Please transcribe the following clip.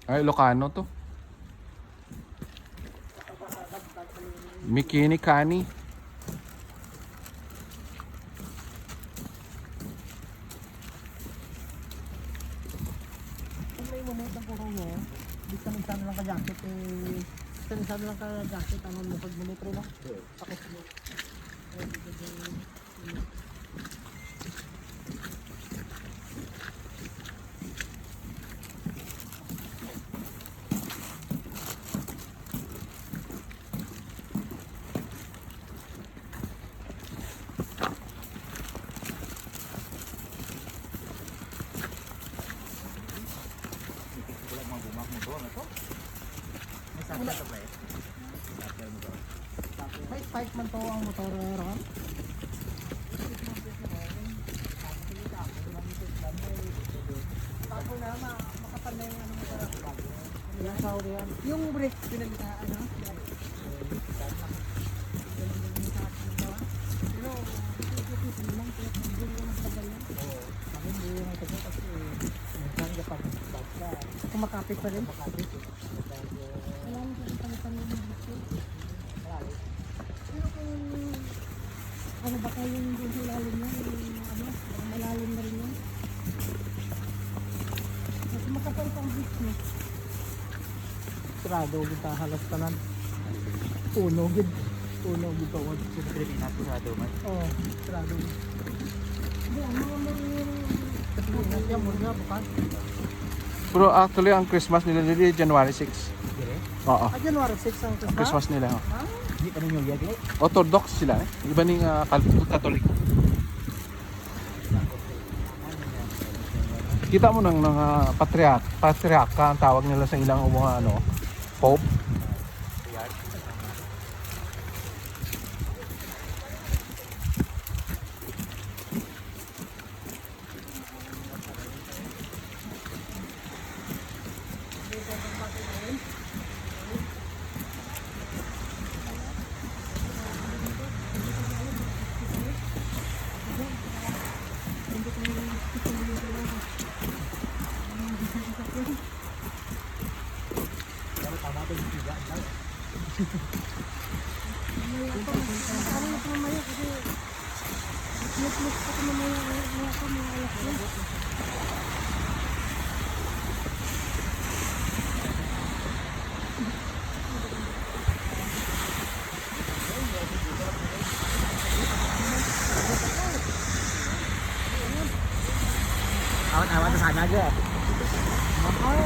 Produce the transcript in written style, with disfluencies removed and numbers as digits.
Ay, Ilocano to. Mikini Kani. May moment ang puro mo. Di ka minsan lang ka-jacket eh. Minsan lang ka-jacket. Ano mo pag minitro lang? Takot mo. May spike man to ang motor ron. Tapo na makapal na yung ano motor. Yung sao yan. Yung brake pinagka ano. Pero lang kumakapit pa rin. Pero kung ano ba kayo yung doon sa ilalim niya, ano, malalim na rin yan. Mas makapal pang business. Sarado, kita halos tanan. Puno, gid. Puno, gid pa. Sa Pilipinas, sarado man. Oo, sarado. Hindi, ang mga Pilipinas yan, muna, bukas. Pero actually ang Christmas nila dili January 6. Oo. January 6 ang Ang Christmas nila. Oh. Hindi pa ninyo yagi. Orthodox sila eh. Iba ning Catholic. Kita mo ng mga patriarka ang tawag nila sa ilang mga ano, pope. Awan-awan sa sana aja. Mahal,